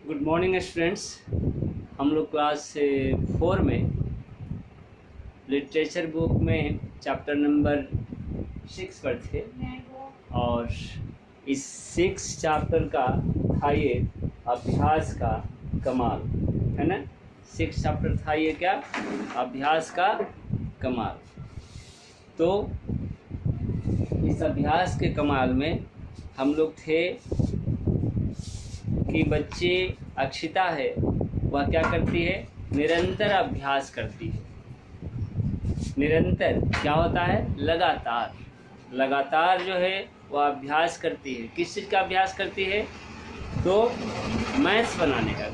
Good morning students. हम लोग class 4 में लिटरेचर बुक में चैप्टर नंबर 6 पर थे और इस 6 चैप्टर का था ये अभ्यास का कमाल, है ना। 6 चैप्टर था ये क्या, अभ्यास का कमाल। तो इस अभ्यास के कमाल में हम लोग थे कि बच्चे अक्षिता है वह क्या करती है, निरंतर अभ्यास करती है। निरंतर क्या होता है, लगातार लगातार जो है वह अभ्यास करती है। किस चीज़ का अभ्यास करती है, तो मैथ्स बनाने का,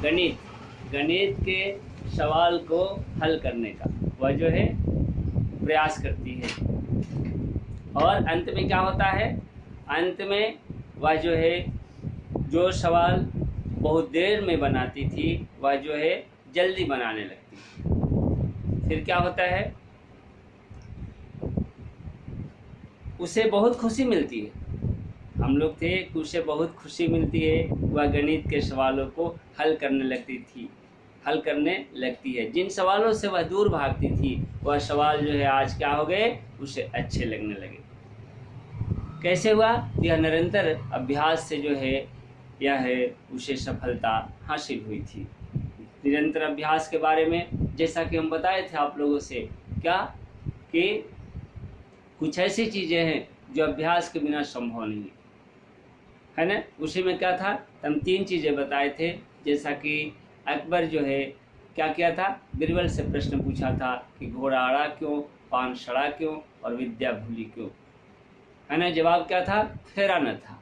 गणित के सवाल को हल करने का वह जो है प्रयास करती है। और अंत में क्या होता है, अंत में वह जो है जो सवाल बहुत देर में बनाती थी वह जो है जल्दी बनाने लगती। फिर क्या होता है, उसे बहुत खुशी मिलती है। हम लोग थे कि उसे बहुत खुशी मिलती है, वह गणित के सवालों को हल करने लगती है। जिन सवालों से वह दूर भागती थी वह सवाल जो है आज क्या हो गए, उसे अच्छे लगने लगे। कैसे हुआ, यह निरंतर अभ्यास से जो है यह है उसे सफलता हासिल हुई थी। निरंतर अभ्यास के बारे में जैसा कि हम बताए थे आप लोगों से क्या, कि कुछ ऐसी चीज़ें हैं जो अभ्यास के बिना संभव नहीं है ना। उसी में क्या था, हम 3 चीज़ें बताए थे। जैसा कि अकबर जो है क्या किया था, बीरबल से प्रश्न पूछा था कि घोड़ा आड़ा क्यों, पान सड़ा क्यों और विद्या भूली क्यों, है ना। जवाब क्या था, फेरा न था।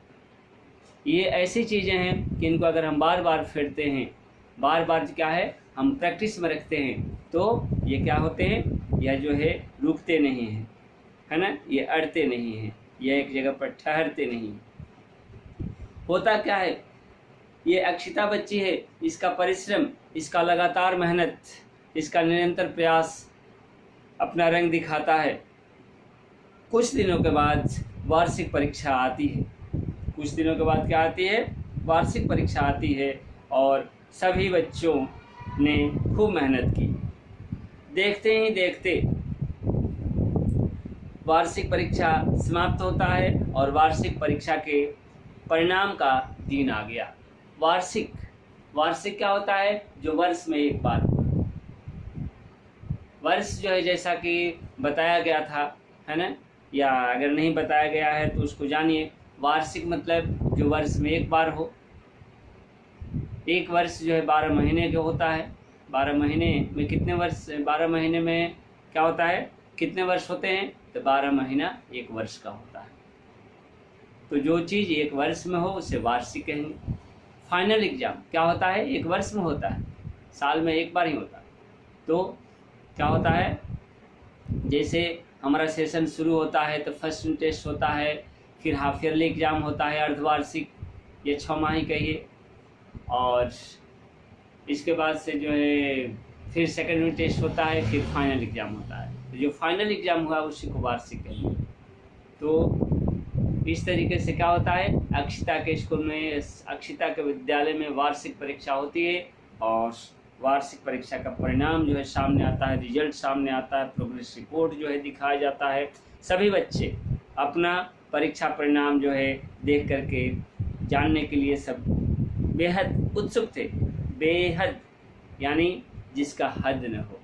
ये ऐसी चीज़ें हैं कि इनको अगर हम बार बार फेरते हैं, बार बार क्या है हम प्रैक्टिस में रखते हैं, तो ये क्या होते हैं, यह जो है रुकते नहीं हैं, है ना। ये अड़ते नहीं हैं, यह एक जगह पर ठहरते नहीं। होता क्या है, ये अक्षिता बच्ची है, इसका परिश्रम, इसका लगातार मेहनत, इसका निरंतर प्रयास अपना रंग दिखाता है। कुछ दिनों के बाद वार्षिक परीक्षा आती है। कुछ दिनों के बाद क्या आती है, वार्षिक परीक्षा आती है और सभी बच्चों ने खूब मेहनत की। देखते ही देखते वार्षिक परीक्षा समाप्त होता है और वार्षिक परीक्षा के परिणाम का दिन आ गया। वार्षिक क्या होता है, जो वर्ष में एक बार। वर्ष जो है जैसा कि बताया गया था, है ना, या अगर नहीं बताया गया है तो उसको जानिए। वार्षिक मतलब जो वर्ष में एक बार हो। एक वर्ष जो है 12 महीने का होता है। 12 महीने में कितने वर्ष, 12 महीने में क्या होता है, कितने वर्ष होते हैं, तो 12 महीना एक वर्ष का होता है। तो जो चीज़ एक वर्ष में हो उसे वार्षिक कहेंगे। फाइनल एग्जाम क्या होता है, एक वर्ष में होता है, साल में एक बार ही होता है। तो क्या होता है, जैसे हमारा सेशन शुरू होता है तो फर्स्ट यूनिट टेस्ट होता है, फिर हाफ ईयरली एग्ज़ाम होता है अर्धवार्षिक, ये 6 माही कहिए, और इसके बाद से जो है फिर सेकंड यूनिट टेस्ट होता है, फिर फाइनल एग्ज़ाम होता है। तो जो फाइनल एग्ज़ाम हुआ उसी को वार्षिक कहिए। तो इस तरीके से क्या होता है, अक्षिता के स्कूल में, अक्षिता के विद्यालय में वार्षिक परीक्षा होती है और वार्षिक परीक्षा का परिणाम जो है सामने आता है, रिजल्ट सामने आता है, प्रोग्रेस रिपोर्ट जो है दिखाया जाता है। सभी बच्चे अपना परीक्षा परिणाम जो है देख करके जानने के लिए सब बेहद उत्सुक थे। बेहद यानी जिसका हद न हो,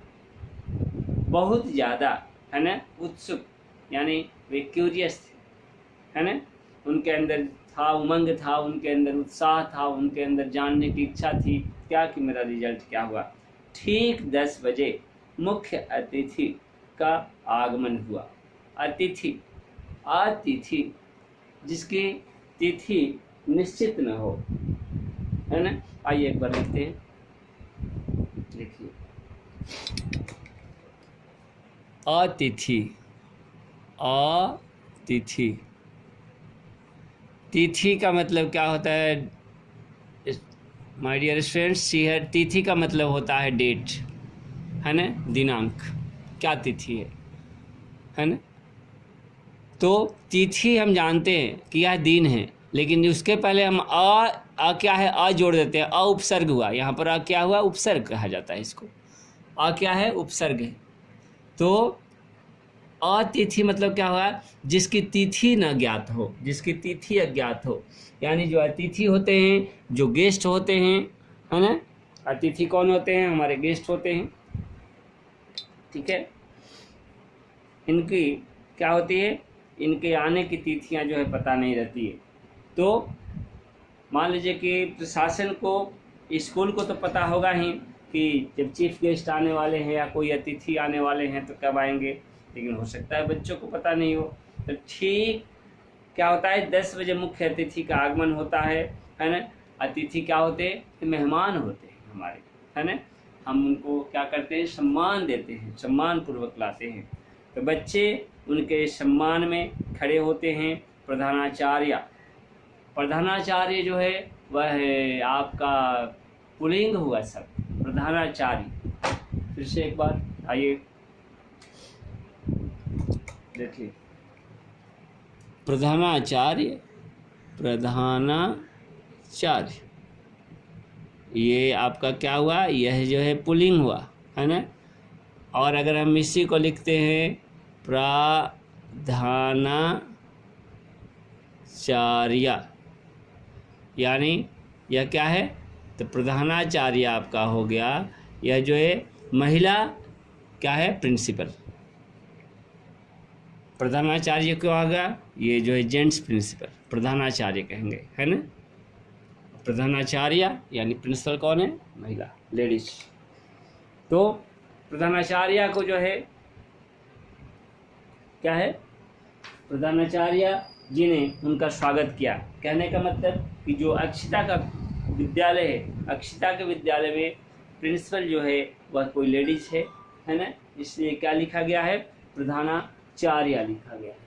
बहुत ज़्यादा, है ना, उत्सुक, यानी वे क्यूरियस थे, है ना। उनके अंदर था उमंग था, उनके अंदर उत्साह था, उनके अंदर जानने की इच्छा थी क्या कि मेरा रिजल्ट क्या हुआ। ठीक 10 बजे मुख्य अतिथि का आगमन हुआ। अतिथि जिसकी तिथि निश्चित न हो, है ना। आइए एक बार लिखते हैं, देखिए, अतिथि। तिथि का मतलब क्या होता है, माय डियर स्टूडेंट्स, तिथि का मतलब होता है डेट, है ना, दिनांक, क्या तिथि है ना। तो तिथि हम जानते हैं कि यह दिन है, लेकिन उसके पहले हम क्या है, अ जोड़ देते हैं, अ उपसर्ग हुआ यहाँ पर, अ क्या हुआ, उपसर्ग कहा जाता है इसको। अ क्या है, उपसर्ग है। तो अतिथि मतलब क्या हुआ, जिसकी तिथि न ज्ञात हो, जिसकी तिथि अज्ञात हो, यानी जो अतिथि होते हैं, जो गेस्ट होते हैं, है ना। अतिथि कौन होते हैं, हमारे गेस्ट होते हैं, ठीक है। इनकी क्या होती है, इनके आने की तिथियां जो है पता नहीं रहती है। तो मान लीजिए कि प्रशासन को, स्कूल को तो पता होगा ही कि जब चीफ गेस्ट आने वाले हैं या कोई अतिथि आने वाले हैं तो कब आएंगे, लेकिन हो सकता है बच्चों को पता नहीं हो। तो ठीक क्या होता है, 10 बजे मुख्य अतिथि का आगमन होता है ना। अतिथि क्या होते हैं, मेहमान होते हैं हमारे, है ना। हम उनको क्या करते हैं, सम्मान देते हैं, सम्मान पूर्वक लाते हैं। तो बच्चे उनके सम्मान में खड़े होते हैं। प्रधानाचार्य, प्रधानाचार्य जो है वह है आपका पुल्लिंग हुआ सब, प्रधानाचार्य। फिर से एक बार आइए देखिए, प्रधानाचार्य, प्रधानाचार्य, ये आपका क्या हुआ, यह जो है पुल्लिंग हुआ, है ना। और अगर हम इसी को लिखते हैं प्रधानाचार्य, यानी यह क्या है, तो प्रधानाचार्य आपका हो गया, यह जो है महिला क्या है, प्रिंसिपल। प्रधानाचार्य क्यों आ गया, ये जो है जेंट्स प्रिंसिपल, प्रधानाचार्य कहेंगे, है ना। प्रधानाचार्य यानी प्रिंसिपल कौन है, महिला, लेडीज। तो प्रधानाचार्य को जो है क्या है, प्रधानाचार्य जी ने उनका स्वागत किया। कहने का मतलब कि जो अक्षिता का विद्यालय है, अक्षिता के विद्यालय में प्रिंसिपल जो है वह कोई लेडीज है ना, इसलिए क्या लिखा गया है, प्रधानाचार्य लिखा गया है।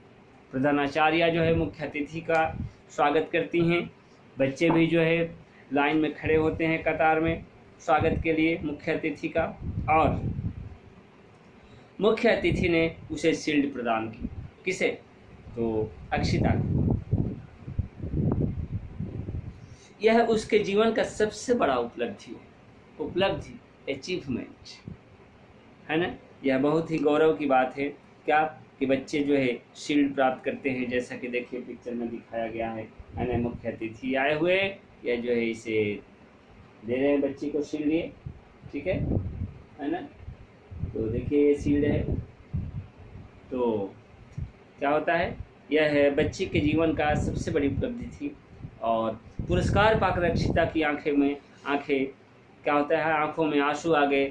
प्रधानाचार्य जो है मुख्य अतिथि का स्वागत करती हैं। बच्चे भी जो है लाइन में खड़े होते हैं कतार में स्वागत के लिए मुख्य अतिथि का, और मुख्य अतिथि ने उसे शील्ड प्रदान की। किसे, तो अक्षिता को। यह उसके जीवन का सबसे बड़ा उपलब्धि, अचीवमेंट है ना। यह बहुत ही गौरव की बात है क्या, कि बच्चे जो है शील्ड प्राप्त करते हैं, जैसा कि देखिए पिक्चर में दिखाया गया है ना। मुख्य अतिथि आए हुए, यह जो है इसे दे रहे हैं बच्चे को शील्ड, ये ठीक है ना। तो देखिए ये शील्ड है। तो क्या होता है, यह है बच्चे के जीवन का सबसे बड़ी उपलब्धि थी। और पुरस्कार पाकर अक्षिता की आंखें क्या होता है, आंखों में आंसू आ गए।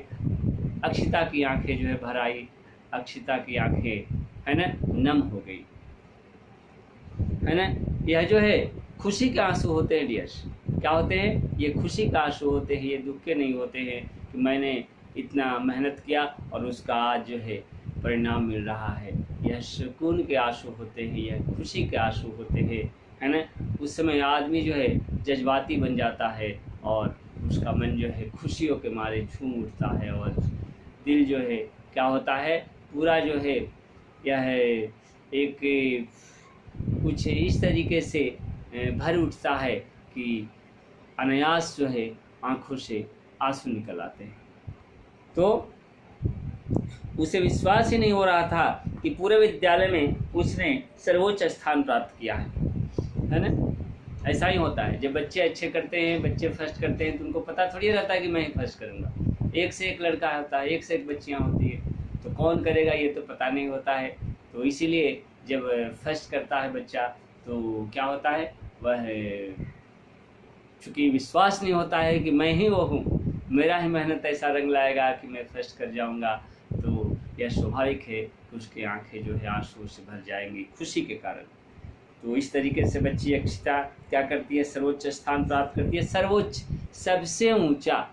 अक्षिता की आंखें जो है भर आई, अक्षिता की आंखें है ना नम हो गई, है ना। यह जो है खुशी के आंसू होते हैं डियर्स, क्या होते हैं, ये खुशी का आंसू होते हैं, ये दुख के नहीं होते हैं कि मैंने इतना मेहनत किया और उसका आज जो है परिणाम मिल रहा है। यह सुकून के आंसू होते हैं, यह खुशी के आंसू होते हैं, है ना। उस समय आदमी जो है जज्बाती बन जाता है और उसका मन जो है खुशियों के मारे झूम उठता है, और दिल जो है क्या होता है, पूरा जो है यह है एक कुछ इस तरीके से भर उठता है कि अनायास जो है आंखों से आंसू निकल आते हैं। तो उसे विश्वास ही नहीं हो रहा था कि पूरे विद्यालय में उसने सर्वोच्च स्थान प्राप्त किया है ना। ऐसा ही होता है, जब बच्चे अच्छे करते हैं, बच्चे फर्स्ट करते हैं, तो उनको पता थोड़ी रहता है कि मैं ही फर्स्ट करूँगा। एक से एक लड़का होता है, एक से एक बच्चियाँ होती है, तो कौन करेगा ये तो पता नहीं होता है। तो इसीलिए जब फर्स्ट करता है बच्चा तो क्या होता है, वह चूँकि विश्वास नहीं होता है कि मैं ही वो हूँ, मेरा ही मेहनत ऐसा रंग लाएगा कि मैं फर्स्ट कर जाऊँगा, तो यह स्वाभाविक है कि उसकी आंखें जो है आंसू से भर जाएंगी खुशी के कारण। तो इस तरीके से बच्ची अक्षिता क्या करती है, सर्वोच्च स्थान प्राप्त करती है। सर्वोच्च सबसे ऊंचा,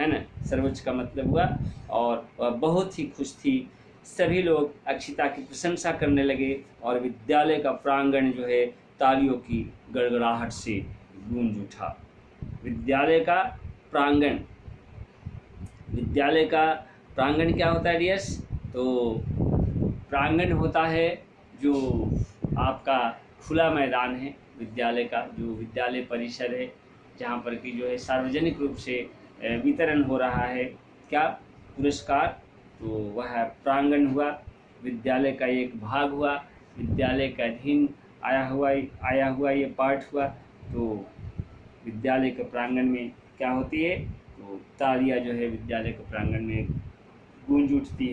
है ना, सर्वोच्च का मतलब हुआ। और वह बहुत ही खुश थी। सभी लोग अक्षिता की प्रशंसा करने लगे और विद्यालय का प्रांगण जो है तालियों की गड़गड़ाहट से गूंज उठा। विद्यालय का प्रांगण, विद्यालय का प्रांगण क्या होता है डियर्स, तो प्रांगण होता है जो आपका खुला मैदान है विद्यालय का, जो विद्यालय परिसर है जहाँ पर कि जो है सार्वजनिक रूप से वितरण हो रहा है क्या पुरस्कार, तो वह प्रांगण हुआ, विद्यालय का एक भाग हुआ, विद्यालय के अधीन आया हुआ ये पाठ हुआ। तो विद्यालय के प्रांगण में क्या होती है, तो तालियां जो है विद्यालय के प्रांगण में गूंज उठती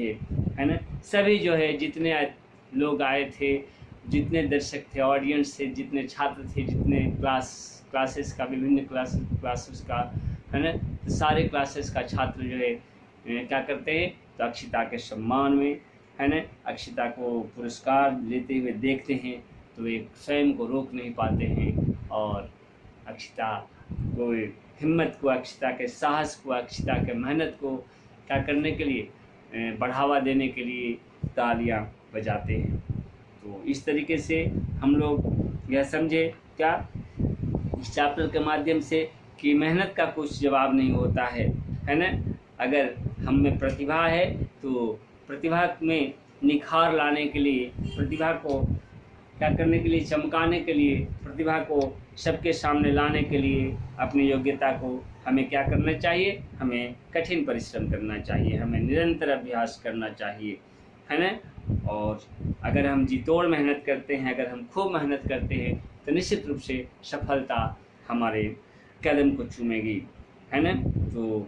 है ना। सभी जो है जितने लोग आए थे, जितने दर्शक थे, ऑडियंस थे, जितने छात्र थे, जितने क्लासेस का, विभिन्न क्लासेस का है ना, तो सारे क्लासेस का छात्र जो है क्या करते हैं, तो अक्षिता के सम्मान में है ना, अक्षिता को पुरस्कार लेते हुए देखते हैं, तो एक स्वयं को रोक नहीं पाते हैं और अक्षिता को हिम्मत को, अक्षिता के साहस को, अक्षिता के मेहनत को क्या करने के लिए, बढ़ावा देने के लिए तालियां बजाते हैं। तो इस तरीके से हम लोग यह समझे क्या इस चैप्टर के माध्यम से कि मेहनत का कुछ जवाब नहीं होता है ना। अगर हम में प्रतिभा है तो प्रतिभा में निखार लाने के लिए, प्रतिभा को क्या करने के लिए, चमकाने के लिए, प्रतिभा को सबके सामने लाने के लिए, अपनी योग्यता को हमें क्या करना चाहिए, हमें कठिन परिश्रम करना चाहिए, हमें निरंतर अभ्यास करना चाहिए है ना। और अगर हम जी तोड़ मेहनत करते हैं, अगर हम खूब मेहनत करते हैं, तो निश्चित रूप से सफलता हमारे कदम को चूमेगी है ना। तो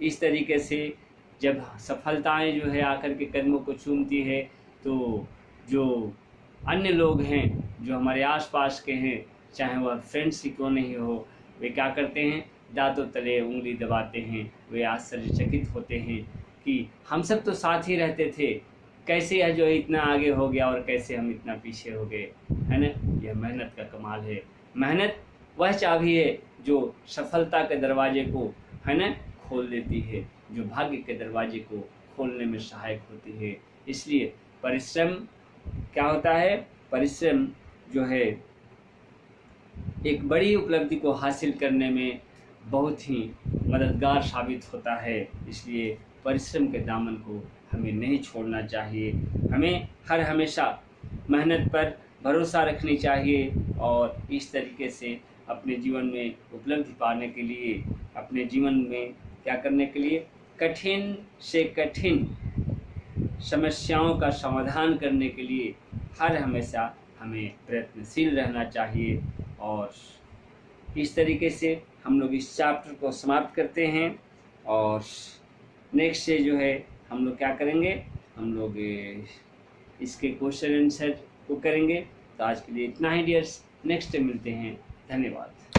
इस तरीके से जब सफलताएं जो है आकर के कदमों को चूमती है, तो जो अन्य लोग हैं, जो हमारे आसपास के हैं, चाहे वह फ्रेंड्स ही क्यों नहीं हो, वे क्या करते हैं, दांतों तले उंगली दबाते हैं, वे आश्चर्यचकित होते हैं कि हम सब तो साथ ही रहते थे, कैसे यह जो इतना आगे हो गया और कैसे हम इतना पीछे हो गए है ना। यह मेहनत का कमाल है। मेहनत वह चाबी है जो सफलता के दरवाजे को है ना खोल देती है, जो भाग्य के दरवाजे को खोलने में सहायक होती है। इसलिए परिश्रम क्या होता है, परिश्रम जो है एक बड़ी उपलब्धि को हासिल करने में बहुत ही मददगार साबित होता है। इसलिए परिश्रम के दामन को हमें नहीं छोड़ना चाहिए, हमें हर हमेशा मेहनत पर भरोसा रखनी चाहिए और इस तरीके से अपने जीवन में उपलब्धि पाने के लिए, अपने जीवन में क्या करने के लिए, कठिन से कठिन समस्याओं का समाधान करने के लिए हर हमेशा हमें प्रयत्नशील रहना चाहिए। और इस तरीके से हम लोग इस चैप्टर को समाप्त करते हैं और नेक्स्ट से जो है हम लोग क्या करेंगे, हम लोग इसके क्वेश्चन आंसर को करेंगे। तो आज के लिए इतना ही डियर्स, नेक्स्ट मिलते हैं, धन्यवाद।